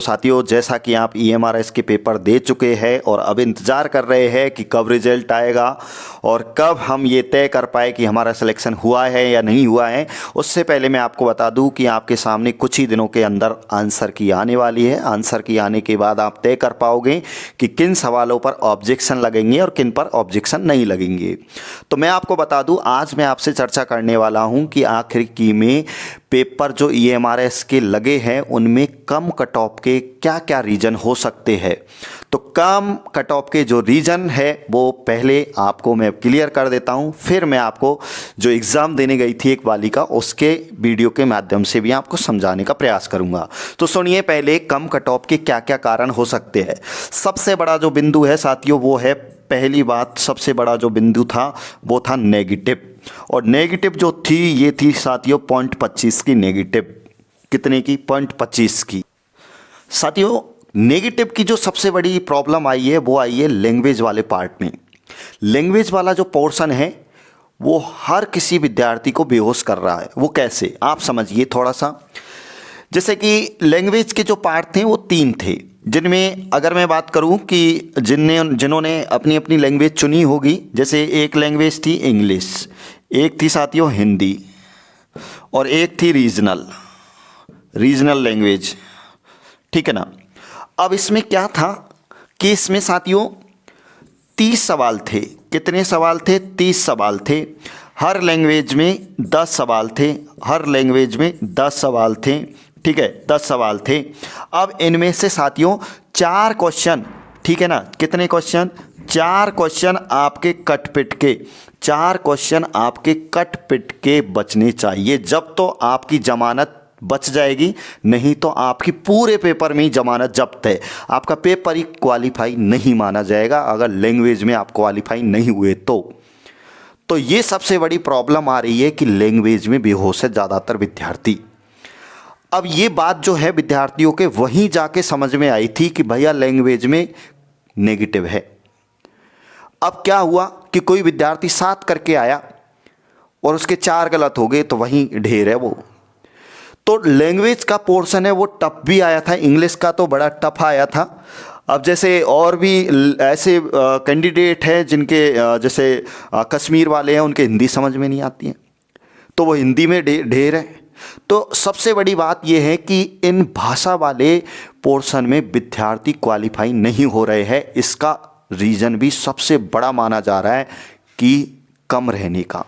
साथियों, जैसा कि आप EMRS के पेपर दे चुके हैं और अब इंतज़ार कर रहे हैं कि कब रिजल्ट आएगा और कब हम ये तय कर पाए कि हमारा सिलेक्शन हुआ है या नहीं हुआ है, उससे पहले मैं आपको बता दूं कि आपके सामने कुछ ही दिनों के अंदर आंसर की आने वाली है। आंसर की आने के बाद आप तय कर पाओगे कि किन सवालों पर ऑब्जेक्शन लगेंगे और किन पर ऑब्जेक्शन नहीं लगेंगे। तो मैं आपको बता दूँ, आज मैं आपसे चर्चा करने वाला हूँ कि आखिर की में पेपर जो EMRS के लगे हैं उनमें कम कट ऑफ के क्या क्या रीजन हो सकते हैं। तो कम कट ऑफ के जो रीजन है वो पहले आपको मैं क्लियर कर देता हूं, फिर मैं आपको जो एग्ज़ाम देने गई थी एक बालिका उसके वीडियो के माध्यम से भी आपको समझाने का प्रयास करूंगा। तो सुनिए, पहले कम कट ऑफ के क्या क्या कारण हो सकते हैं। सबसे बड़ा जो बिंदु है साथियों वो है, पहली बात सबसे बड़ा जो बिंदु था वो था नेगेटिव। और नेगेटिव जो थी ये थी साथियों 0.25 की नेगेटिव। कितने की? 0.25 की। साथियों, नेगेटिव की जो सबसे बड़ी प्रॉब्लम आई है वो आई है लैंग्वेज वाले पार्ट में। लैंग्वेज वाला जो पोर्शन है वो हर किसी विद्यार्थी को बेहोश कर रहा है। वो कैसे, आप समझिए थोड़ा सा। जैसे कि लैंग्वेज के जो पार्ट थे वो 3 थे, जिनमें अगर मैं बात करूं कि जिन्होंने अपनी अपनी लैंग्वेज चुनी होगी, जैसे एक लैंग्वेज थी इंग्लिश, एक थी साथियों हिंदी और एक थी रीजनल लैंग्वेज, ठीक है ना। अब इसमें क्या था कि इसमें साथियों 30 सवाल थे। कितने सवाल थे? 30 सवाल थे। हर लैंग्वेज में 10 सवाल थे। हर लैंग्वेज में 10 सवाल थे, ठीक है, 10 सवाल थे। अब इनमें से साथियों 4 क्वेश्चन, ठीक है ना, कितने क्वेश्चन? 4 क्वेश्चन आपके कट पिट के, 4 क्वेश्चन आपके कट पिट के बचने चाहिए। जब तो आपकी जमानत बच जाएगी, नहीं तो आपकी पूरे पेपर में ही जमानत जब्त है। आपका पेपर ही क्वालिफाई नहीं माना जाएगा अगर लैंग्वेज में आप क्वालिफाई नहीं हुए तो ये सबसे बड़ी प्रॉब्लम आ रही है कि लैंग्वेज में बेहोश है ज़्यादातर विद्यार्थी। अब ये बात जो है विद्यार्थियों के वहीं जाके समझ में आई थी कि भैया लैंग्वेज में नेगेटिव है। अब क्या हुआ कि कोई विद्यार्थी 7 करके आया और उसके 4 गलत हो गए, तो वहीं ढेर है वो। तो लैंग्वेज का पोर्शन है वो टफ भी आया था, इंग्लिश का तो बड़ा टफ आया था। अब जैसे और भी ऐसे कैंडिडेट हैं जिनके जैसे कश्मीर वाले हैं, उनके हिंदी समझ में नहीं आती है, तो वो हिंदी में ढेर है। तो सबसे बड़ी बात यह है कि इन भाषा वाले पोर्शन में विद्यार्थी क्वालिफाई नहीं हो रहे हैं। इसका रीज़न भी सबसे बड़ा माना जा रहा है कि कम रहने का,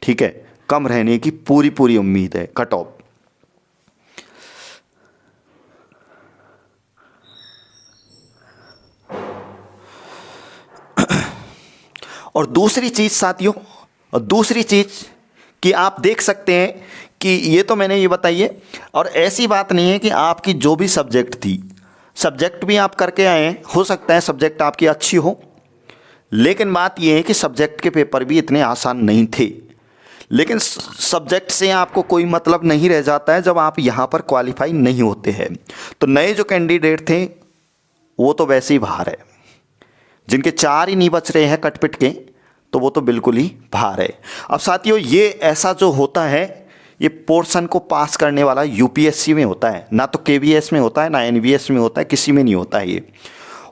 ठीक है, कम रहने की पूरी उम्मीद है कट ऑफ। और दूसरी चीज़ साथियों, और दूसरी चीज़ कि आप देख सकते हैं कि ये तो मैंने ये बताइए, और ऐसी बात नहीं है कि आपकी जो भी सब्जेक्ट थी, सब्जेक्ट भी आप करके आए हैं, हो सकता है सब्जेक्ट आपकी अच्छी हो, लेकिन बात ये है कि सब्जेक्ट के पेपर भी इतने आसान नहीं थे। लेकिन सब्जेक्ट से आपको कोई मतलब नहीं रह जाता है जब आप यहाँ पर क्वालिफाई नहीं होते हैं। तो नए जो कैंडिडेट थे वो तो वैसे ही बाहर है, जिनके 4 ही नहीं बच रहे हैं कट पिट के, तो वो तो बिल्कुल ही बाहर है। अब साथियों, ये ऐसा जो होता है, ये पोर्शन को पास करने वाला UPSC में होता है, ना तो KVS में होता है, ना NVS में होता है, किसी में नहीं होता है ये।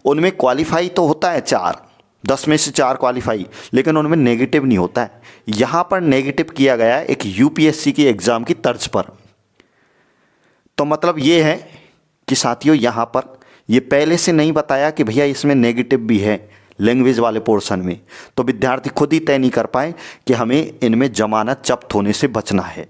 उनमें क्वालिफाई तो होता है 4, 10 में से 4 क्वालिफाई, लेकिन उनमें नेगेटिव नहीं होता है। यहाँ पर नेगेटिव किया गया है एक UPSC की एग्ज़ाम की तर्ज पर। तो मतलब ये है कि साथियों यहाँ पर ये पहले से नहीं बताया कि भैया इसमें नेगेटिव भी है लैंग्वेज वाले पोर्शन में, तो विद्यार्थी खुद ही तय नहीं कर पाए कि हमें इनमें जमानत जब्त होने से बचना है।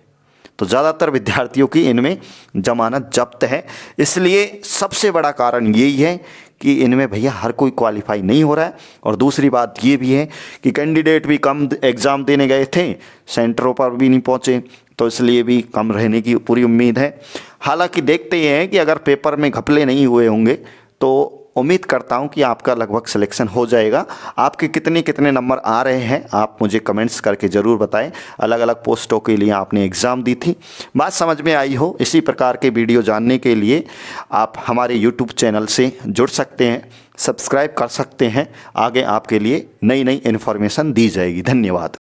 तो ज़्यादातर विद्यार्थियों की इनमें जमानत जब्त है, इसलिए सबसे बड़ा कारण यही है कि इनमें भैया हर कोई क्वालिफाई नहीं हो रहा है। और दूसरी बात ये भी है कि कैंडिडेट भी कम एग्ज़ाम देने गए थे, सेंटरों पर भी नहीं पहुँचे, तो इसलिए भी कम रहने की पूरी उम्मीद है। हालांकि देखते हैं कि अगर पेपर में घपले नहीं हुए होंगे तो उम्मीद करता हूं कि आपका लगभग सिलेक्शन हो जाएगा। आपके कितने नंबर आ रहे हैं आप मुझे कमेंट्स करके ज़रूर बताएं। अलग अलग पोस्टों के लिए आपने एग्ज़ाम दी थी, बात समझ में आई हो। इसी प्रकार के वीडियो जानने के लिए आप हमारे YouTube चैनल से जुड़ सकते हैं, सब्सक्राइब कर सकते हैं। आगे आपके लिए नई इन्फॉर्मेशन दी जाएगी। धन्यवाद।